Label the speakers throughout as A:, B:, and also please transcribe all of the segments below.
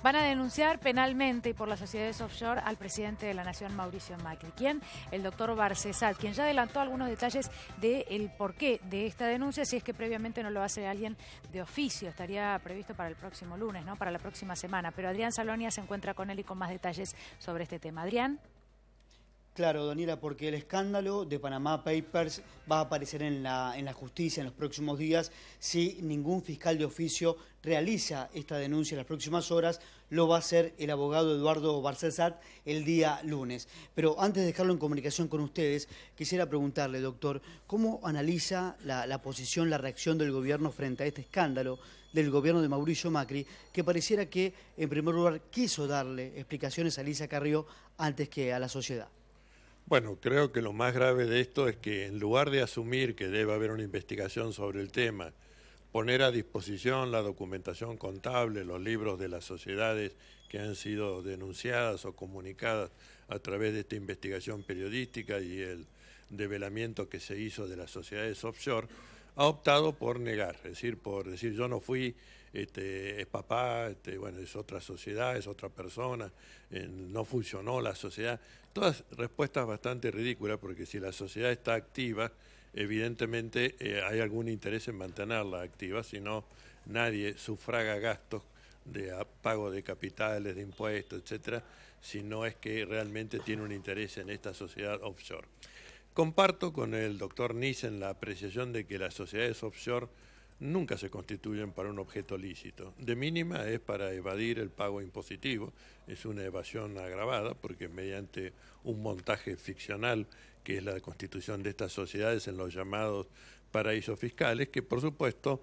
A: Van a denunciar penalmente y por las sociedades offshore al presidente de la Nación, Mauricio Macri. ¿Quién? El doctor Barcesat, quien ya adelantó algunos detalles del porqué de esta denuncia, si es que previamente no lo hace alguien de oficio. Estaría previsto para el próximo lunes, ¿no? Para la próxima semana. Pero Adrián Salonia se encuentra con él y con más detalles sobre este tema. Adrián.
B: Claro, Daniela, porque el escándalo de Panama Papers va a aparecer en la justicia en los próximos días. Si ningún fiscal de oficio realiza esta denuncia en las próximas horas, lo va a hacer el abogado Eduardo Barcesat el día lunes. Pero antes de dejarlo en comunicación con ustedes, quisiera preguntarle, doctor, ¿cómo analiza la posición, la reacción del gobierno frente a este escándalo del gobierno de Mauricio Macri, que pareciera que, en primer lugar, quiso darle explicaciones a Elisa Carrió antes que a la sociedad?
C: Bueno, creo que lo más grave de esto es que en lugar de asumir que debe haber una investigación sobre el tema, poner a disposición la documentación contable, los libros de las sociedades que han sido denunciadas o comunicadas a través de esta investigación periodística y el develamiento que se hizo de las sociedades offshore, ha optado por negar, es decir, por decir yo no fui, es papá, bueno, es otra sociedad, es otra persona, no funcionó la sociedad. Todas respuestas bastante ridículas, porque si la sociedad está activa, evidentemente hay algún interés en mantenerla activa, si no nadie sufraga gastos de pago de capitales, de impuestos, etcétera, si no es que realmente tiene un interés en esta sociedad offshore. Comparto con el doctor Nissen la apreciación de que las sociedades offshore nunca se constituyen para un objeto lícito. De mínima es para evadir el pago impositivo, es una evasión agravada porque mediante un montaje ficcional que es la constitución de estas sociedades en los llamados paraísos fiscales, que por supuesto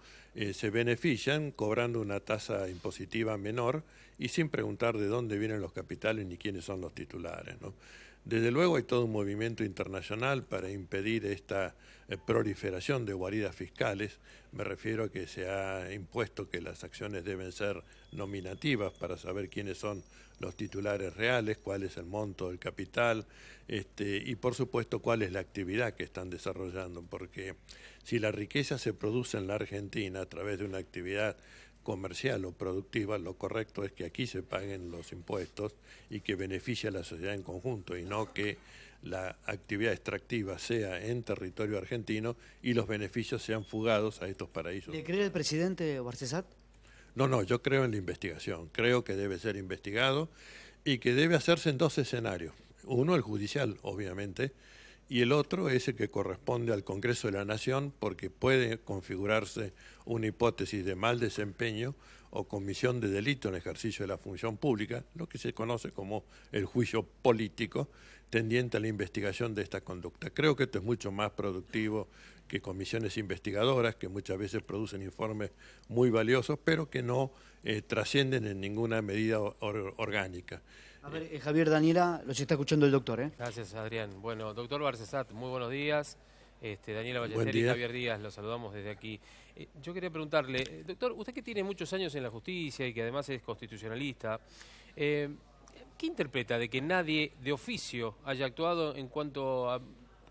C: se benefician cobrando una tasa impositiva menor y sin preguntar de dónde vienen los capitales ni quiénes son los titulares, ¿no? Desde luego hay todo un movimiento internacional para impedir esta proliferación de guaridas fiscales. Me refiero a que se ha impuesto que las acciones deben ser nominativas para saber quiénes son los titulares reales, cuál es el monto del capital y por supuesto cuál es la actividad que están desarrollando, porque si la riqueza se produce en la Argentina a través de una actividad comercial o productiva, lo correcto es que aquí se paguen los impuestos y que beneficie a la sociedad en conjunto y no que la actividad extractiva sea en territorio argentino y los beneficios sean fugados a estos paraísos.
B: ¿Le cree el presidente Barcesat?
C: No, yo creo en la investigación, creo que debe ser investigado y que debe hacerse en dos escenarios. Uno, el judicial, obviamente, y el otro es el que corresponde al Congreso de la Nación, porque puede configurarse una hipótesis de mal desempeño o comisión de delito en ejercicio de la función pública, lo que se conoce como el juicio político, tendiente a la investigación de esta conducta. Creo que esto es mucho más productivo que comisiones investigadoras, que muchas veces producen informes muy valiosos, pero que no trascienden en ninguna medida orgánica.
B: A ver, Javier, Daniela, los está escuchando el doctor,
D: Gracias, Adrián. Bueno, doctor Barcesat, muy buenos días. Daniela Ballester y Javier Díaz, los saludamos desde aquí. Yo quería preguntarle, doctor, usted que tiene muchos años en la justicia y que además es constitucionalista, ¿qué interpreta de que nadie de oficio haya actuado en cuanto a,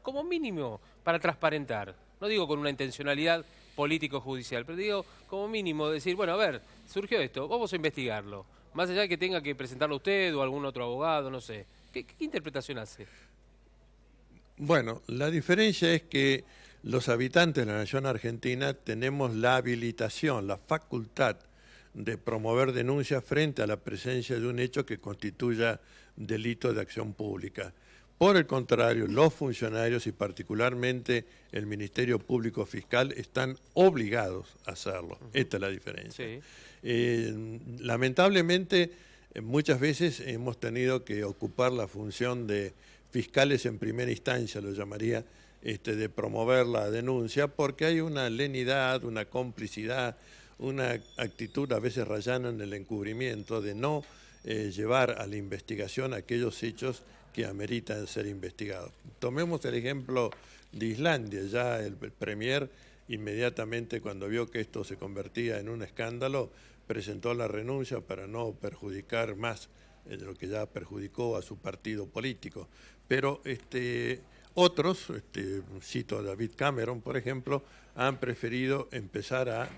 D: como mínimo, para transparentar? No digo con una intencionalidad político-judicial, pero digo como mínimo decir, bueno, a ver, surgió esto, vamos a investigarlo. Más allá de que tenga que presentarlo usted o algún otro abogado, no sé. ¿Qué interpretación hace?
C: Bueno, la diferencia es que los habitantes de la nación argentina tenemos la habilitación, la facultad de promover denuncias frente a la presencia de un hecho que constituya delito de acción pública. Por el contrario, los funcionarios y particularmente el Ministerio Público Fiscal están obligados a hacerlo. Esta es la diferencia.
D: Sí.
C: Lamentablemente, muchas veces hemos tenido que ocupar la función de fiscales en primera instancia, lo llamaría, de promover la denuncia, porque hay una lenidad, una complicidad, una actitud a veces rayana en el encubrimiento de no llevar a la investigación aquellos hechos que ameritan ser investigados. Tomemos el ejemplo de Islandia. Ya el premier inmediatamente cuando vio que esto se convertía en un escándalo presentó la renuncia para no perjudicar más de lo que ya perjudicó a su partido político. Pero otros, cito a David Cameron por ejemplo, han preferido empezar a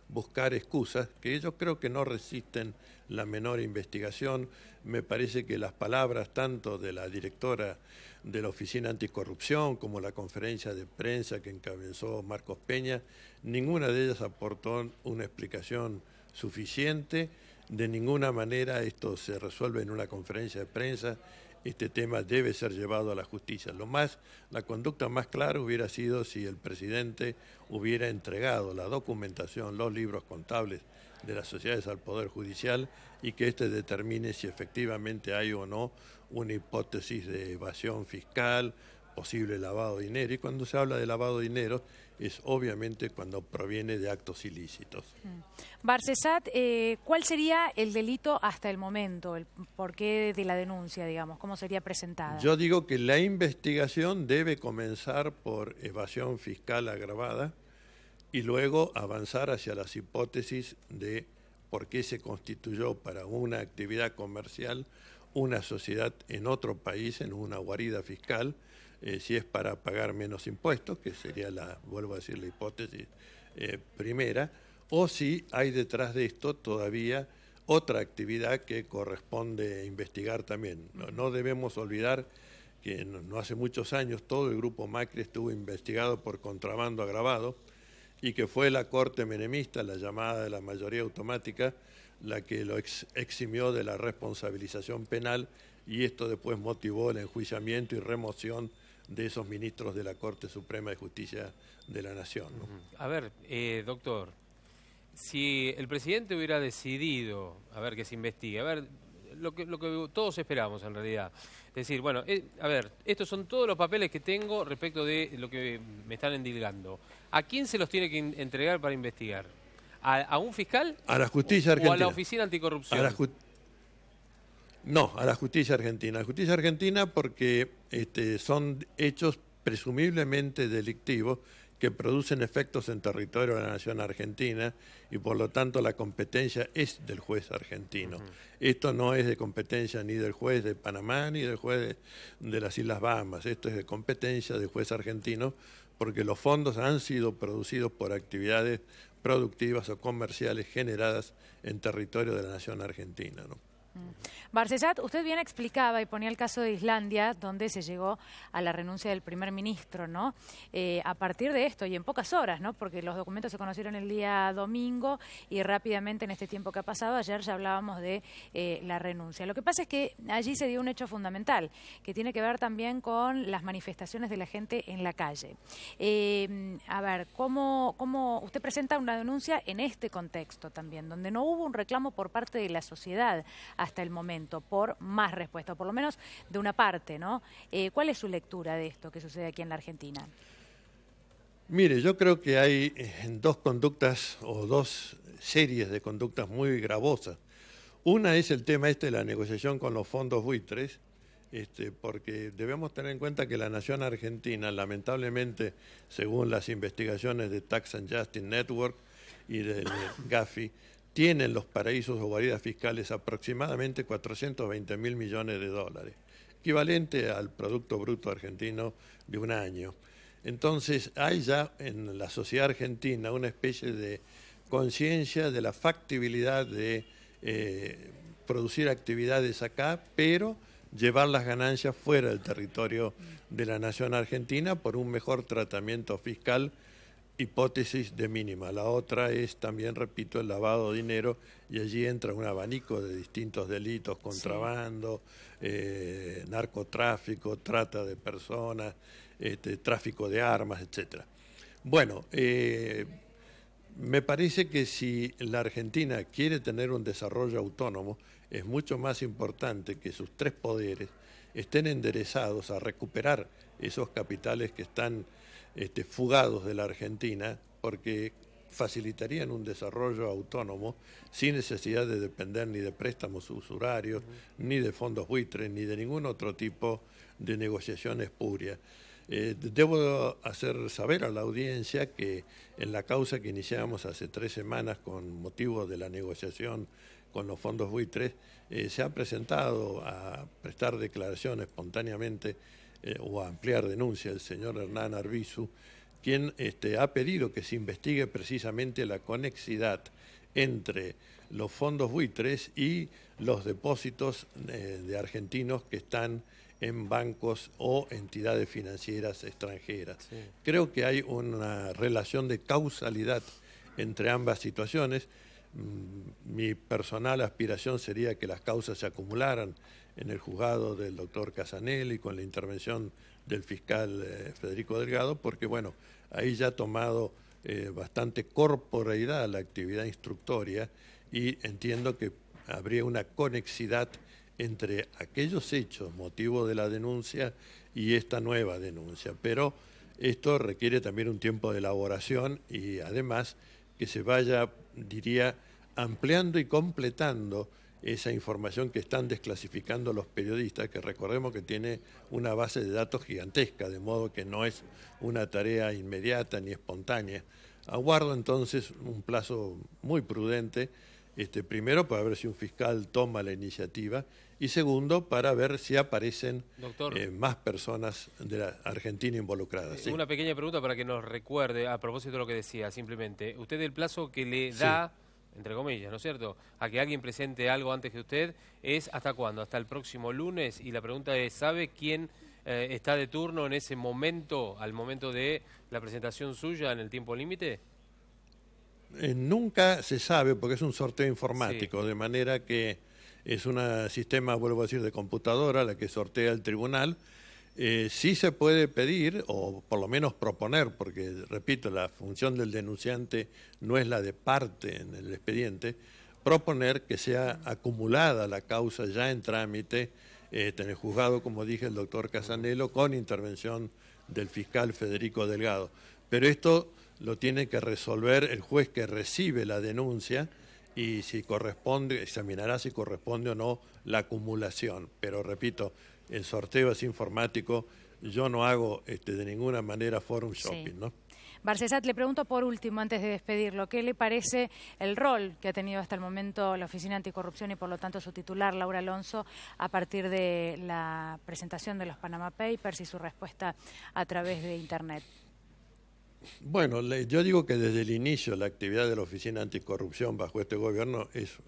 C: buscar excusas que yo creo que no resisten la menor investigación. Me parece que las palabras tanto de la directora de la Oficina Anticorrupción como la conferencia de prensa que encabezó Marcos Peña, ninguna de ellas aportó una explicación suficiente. De ninguna manera esto se resuelve en una conferencia de prensa. Este tema debe ser llevado a la justicia. La conducta más clara hubiera sido si el presidente hubiera entregado la documentación, los libros contables de las sociedades al Poder Judicial y que éste determine si efectivamente hay o no una hipótesis de evasión fiscal, posible lavado de dinero. Y cuando se habla de lavado de dinero es obviamente cuando proviene de actos ilícitos.
A: Barcesat, ¿cuál sería el delito hasta el momento? ¿El porqué de la denuncia, digamos? ¿Cómo sería presentada?
C: Yo digo que la investigación debe comenzar por evasión fiscal agravada y luego avanzar hacia las hipótesis de por qué se constituyó para una actividad comercial una sociedad en otro país, en una guarida fiscal, si es para pagar menos impuestos, que sería vuelvo a decir, la hipótesis primera, o si hay detrás de esto todavía otra actividad que corresponde investigar también. No debemos olvidar que no hace muchos años todo el grupo Macri estuvo investigado por contrabando agravado y que fue la Corte menemista, la llamada de la mayoría automática, la que lo eximió de la responsabilización penal, y esto después motivó el enjuiciamiento y remoción de esos ministros de la Corte Suprema de Justicia de la Nación, ¿no?
D: A ver, doctor, si el presidente hubiera decidido, a ver, que se investigue, a ver, lo que todos esperamos en realidad, es decir, bueno, a ver, estos son todos los papeles que tengo respecto de lo que me están endilgando. ¿A quién se los tiene que entregar para investigar? ¿A un fiscal?
C: A la justicia argentina.
D: ¿O a la Oficina Anticorrupción?
C: No, a la justicia argentina. A la justicia argentina porque son hechos presumiblemente delictivos que producen efectos en territorio de la nación argentina y por lo tanto la competencia es del juez argentino. Esto no es de competencia ni del juez de Panamá ni del juez de las Islas Bahamas, esto es de competencia del juez argentino porque los fondos han sido producidos por actividades productivas o comerciales generadas en territorio de la nación argentina, ¿no?
A: Barcesat, usted bien explicaba y ponía el caso de Islandia, donde se llegó a la renuncia del primer ministro, ¿no? A partir de esto y en pocas horas, ¿no? Porque los documentos se conocieron el día domingo y rápidamente en este tiempo que ha pasado, ayer ya hablábamos de la renuncia. Lo que pasa es que allí se dio un hecho fundamental, que tiene que ver también con las manifestaciones de la gente en la calle. A ver, ¿cómo usted presenta una denuncia en este contexto también, donde no hubo un reclamo por parte de la sociedad hasta el momento por más respuesta, o por lo menos de una parte, ¿no? ¿Cuál es su lectura de esto que sucede aquí en la Argentina?
C: Mire, yo creo que hay dos conductas o dos series de conductas muy gravosas. Una es el tema de la negociación con los fondos buitres, porque debemos tener en cuenta que la nación argentina, lamentablemente, según las investigaciones de Tax and Justice Network y del Gafi, tienen los paraísos o guaridas fiscales aproximadamente 420.000 millones de dólares, equivalente al Producto Bruto Argentino de un año. Entonces hay ya en la sociedad argentina una especie de conciencia de la factibilidad de producir actividades acá, pero llevar las ganancias fuera del territorio de la nación argentina por un mejor tratamiento fiscal, hipótesis de mínima. La otra es también, repito, el lavado de dinero, y allí entra un abanico de distintos delitos: contrabando, narcotráfico, trata de personas, tráfico de armas, etcétera. Bueno, me parece que si la Argentina quiere tener un desarrollo autónomo, es mucho más importante que sus tres poderes estén enderezados a recuperar esos capitales que están fugados de la Argentina, porque facilitarían un desarrollo autónomo sin necesidad de depender ni de préstamos usurarios, ni de fondos buitres, ni de ningún otro tipo de negociación espuria. Debo hacer saber a la audiencia que en la causa que iniciamos hace 3 semanas con motivo de la negociación con los fondos buitres, se ha presentado a prestar declaración espontáneamente o a ampliar denuncia el señor Hernán Arbizu, quien ha pedido que se investigue precisamente la conexidad entre los fondos buitres y los depósitos de argentinos que están en bancos o entidades financieras extranjeras. Sí. Creo que hay una relación de causalidad entre ambas situaciones. Mi personal aspiración sería que las causas se acumularan en el juzgado del doctor Casanelli con la intervención del fiscal Federico Delgado, porque bueno, ahí ya ha tomado bastante corporeidad la actividad instructoria y entiendo que habría una conexidad entre aquellos hechos, motivo de la denuncia, y esta nueva denuncia. Pero esto requiere también un tiempo de elaboración y además que se vaya, diría, ampliando y completando esa información que están desclasificando los periodistas, que recordemos que tiene una base de datos gigantesca, de modo que no es una tarea inmediata ni espontánea. Aguardo entonces un plazo muy prudente, primero para ver si un fiscal toma la iniciativa y segundo para ver si aparecen más personas de la Argentina involucradas.
D: Sí. Una pequeña pregunta para que nos recuerde, a propósito de lo que decía, simplemente, usted el plazo que le da, entre comillas, ¿no es cierto?, a que alguien presente algo antes que usted, ¿es hasta cuándo? ¿Hasta el próximo lunes? Y la pregunta es, ¿sabe quién está de turno en ese momento, al momento de la presentación suya en el tiempo límite?
C: Nunca se sabe porque es un sorteo informático, de manera que es un sistema, vuelvo a decir, de computadora la que sortea el tribunal. Sí se puede pedir, o por lo menos proponer, porque, repito, la función del denunciante no es la de parte en el expediente, proponer que sea acumulada la causa ya en trámite en el juzgado, como dije, el doctor Casanello, con intervención del fiscal Federico Delgado. Pero esto lo tiene que resolver el juez que recibe la denuncia y si corresponde, examinará si corresponde o no la acumulación. Pero repito, el sorteo es informático, yo no hago de ninguna manera forum shopping, ¿no?
A: Barcesat, le pregunto por último, antes de despedirlo, ¿qué le parece el rol que ha tenido hasta el momento la Oficina Anticorrupción y por lo tanto su titular, Laura Alonso, a partir de la presentación de los Panama Papers y su respuesta a través de Internet?
C: Bueno, yo digo que desde el inicio la actividad de la Oficina Anticorrupción bajo este gobierno es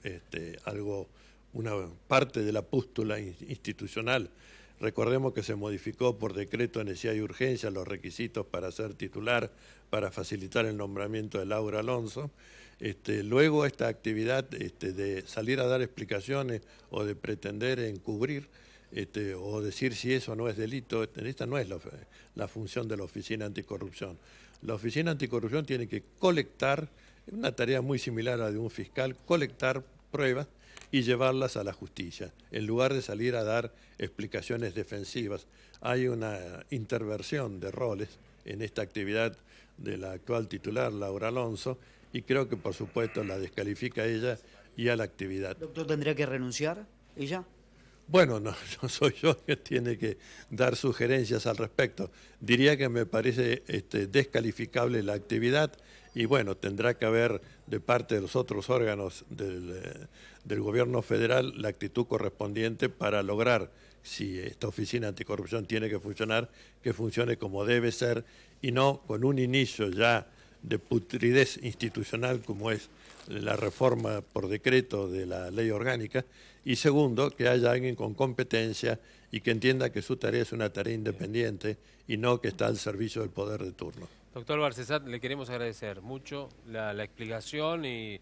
C: una parte de la pústula institucional. Recordemos que se modificó por decreto de necesidad y urgencia los requisitos para ser titular, para facilitar el nombramiento de Laura Alonso. Luego esta actividad de salir a dar explicaciones o de pretender encubrir o decir si eso no es delito, esta no es la función de la Oficina Anticorrupción. La Oficina Anticorrupción tiene que colectar, una tarea muy similar a la de un fiscal, colectar pruebas y llevarlas a la justicia, en lugar de salir a dar explicaciones defensivas. Hay una interversión de roles en esta actividad de la actual titular, Laura Alonso, y creo que por supuesto la descalifica a ella y a la actividad.
B: ¿Doctor, tendría que renunciar ella?
C: Bueno, no soy yo que tiene que dar sugerencias al respecto. Diría que me parece descalificable la actividad y bueno, tendrá que haber de parte de los otros órganos del gobierno federal la actitud correspondiente para lograr, si esta Oficina Anticorrupción tiene que funcione como debe ser y no con un inicio ya de putridez institucional como es la reforma por decreto de la ley orgánica, y segundo, que haya alguien con competencia y que entienda que su tarea es una tarea independiente y no que está al servicio del poder de turno.
D: Doctor Barcesat, le queremos agradecer mucho la explicación y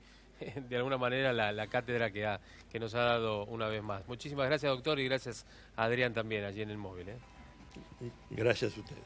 D: de alguna manera la cátedra que nos ha dado una vez más. Muchísimas gracias, doctor, y gracias a Adrián también allí en el móvil.
C: Gracias a ustedes.